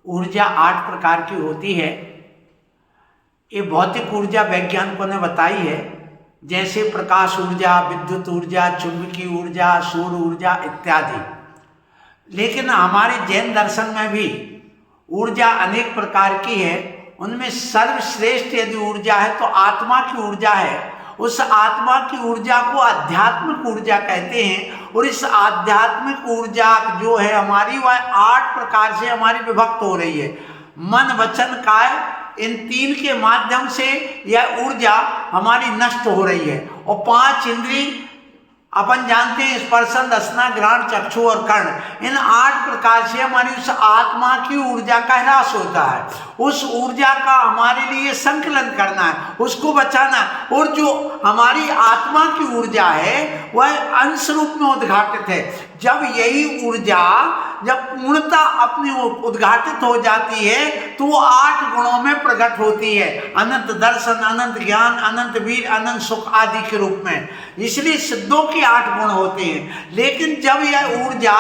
ऊर्जा 8 प्रकार की होती है। ये भौतिक ऊर्जा वैज्ञानिकों ने बताई है, जैसे प्रकाश ऊर्जा, विद्युत ऊर्जा, चुंबकीय ऊर्जा, सौर ऊर्जा इत्यादि। लेकिन हमारे जैन दर्शन में भी ऊर्जा अनेक प्रकार की है। उनमें सर्वश्रेष्ठ यदि ऊर्जा है तो आत्मा की ऊर्जा है। उस आत्मा की ऊर्जा को आध्यात्मिक ऊर्जा कहते हैं। और इस आध्यात्मिक ऊर्जा जो है हमारी, वह 8 प्रकार से हमारी विभक्त हो रही है। मन, वचन, काय, इन 3 के माध्यम से यह ऊर्जा हमारी नष्ट हो रही है। और 5 इंद्रिय अपन जानते हैं, स्पर्शन, रसना, घ्राण, चक्षु और कर्ण। इन 8 प्रकार से हमारी उस आत्मा की ऊर्जा का ह्रास होता है। उस ऊर्जा का हमारे लिए संकलन करना है, उसको बचाना है। और जो हमारी आत्मा की ऊर्जा है वह अंश रूप में उद्घाटित है। जब यही ऊर्जा जब पूर्णता अपनी उद्घाटित हो जाती है तो वो 8 गुणों में प्रकट होती है। अनंत दर्शन, अनंत ज्ञान, अनंत वीर, अनंत सुख आदि के रूप में। इसलिए सिद्धों के 8 गुण होते हैं। लेकिन जब यह ऊर्जा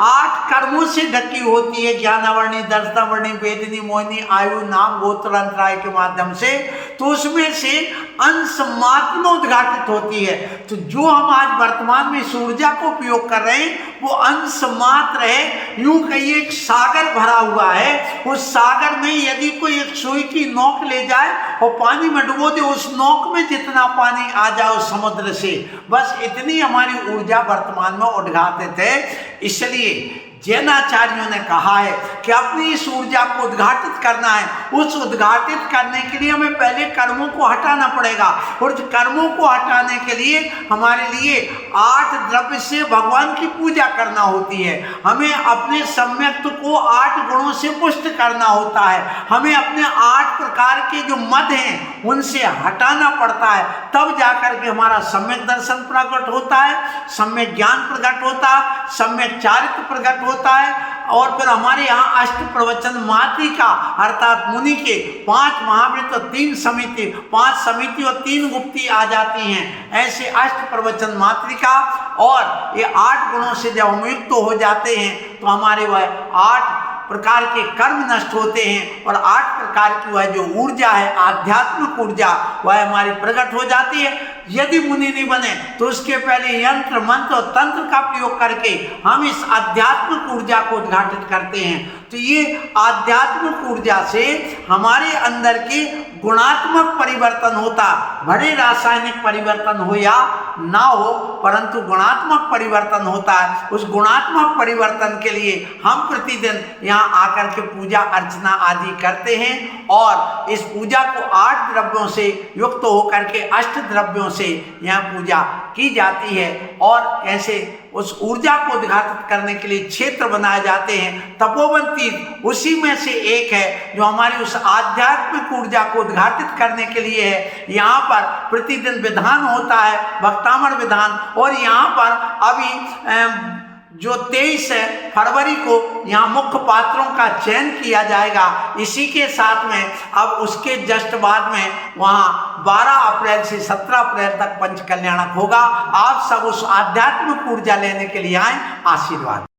8 कर्मों से ढकी होती है, ज्ञानावर्णी, दर्शनावर्णी, वेदिनी, मोहिनी, आयु, नाम, गोत्र, अंतराय के माध्यम से, तो उसमें से अंश मात्र में उद्घाटित होती है। तो जो हम आज वर्तमान में इस ऊर्जा को उपयोग कर रहे हैं वो अंश मात्र है। यूं कहिए एक सागर भरा हुआ है। उस सागर में यदि कोई एक सुई की नोक ले जाए और पानी में डुबो दे, उस नोक में जितना पानी आ जाए समुद्र से, बस इतनी हमारी ऊर्जा वर्तमान में उद्घाटित है। इसलिए जैनाचार्यों ने कहा है कि अपनी इस ऊर्जा को उद्घाटित करना है। उस उद्घाटित करने के लिए हमें पहले कर्मों को हटाना पड़ेगा। और कर्मों को हटाने के लिए हमारे लिए 8 द्रव्य से भगवान की पूजा करना होती है। हमें अपने सम्यक्त्व को 8 गुणों से पुष्ट करना होता है। हमें अपने 8 प्रकार के जो मद हैं उनसे हटाना पड़ता है। तब जाकर के हमारा सम्यक दर्शन प्रकट होता है, सम्यक ज्ञान प्रकट होता है, सम्यक चारित्र प्रकट होता है। और फिर हमारे यहाँ अष्ट प्रवचन मातृका अर्थात मुनि के 5 महावृत और 3 समिति, 5 समिति और 3 गुप्ती आ जाती हैं। ऐसे अष्ट प्रवचन मातृका और ये 8 गुणों से जब हम युक्त हो जाते हैं तो हमारे वह 8 प्रकार के कर्म नष्ट होते हैं। और 8 प्रकार की वह जो ऊर्जा है, आध्यात्मिक ऊर्जा, वह हमारी प्रकट हो जाती है। यदि मुनि नहीं बने तो उसके पहले यंत्र, मंत्र और तंत्र का प्रयोग करके हम इस आध्यात्मिक ऊर्जा को उद्घाटित करते हैं। तो ये आध्यात्मिक ऊर्जा से हमारे अंदर के गुणात्मक परिवर्तन होता, भले रासायनिक परिवर्तन हो या ना हो, परंतु गुणात्मक परिवर्तन होता है। उस गुणात्मक परिवर्तन के लिए हम प्रतिदिन यहाँ आकर के पूजा अर्चना आदि करते हैं। और इस पूजा को 8 द्रव्यों से युक्त होकर के 8 द्रव्यों से यहाँ पूजा की जाती है। और ऐसे उस ऊर्जा को उद्घाटित करने के लिए क्षेत्र बनाए जाते हैं। तपोवन तीर्थ उसी में से एक है जो हमारी उस आध्यात्मिक ऊर्जा को उद्घाटित करने के लिए है। यहाँ पर प्रतिदिन विधान होता है, भक्तामर विधान। और यहाँ पर अभी जो 23 फरवरी को यहाँ मुख्य पात्रों का चयन किया जाएगा। इसी के साथ में अब उसके जस्ट बाद में वहाँ 12 अप्रैल से 17 अप्रैल तक पंच कल्याणक होगा। आप सब उस आध्यात्मिक ऊर्जा लेने के लिए आए। आशीर्वाद।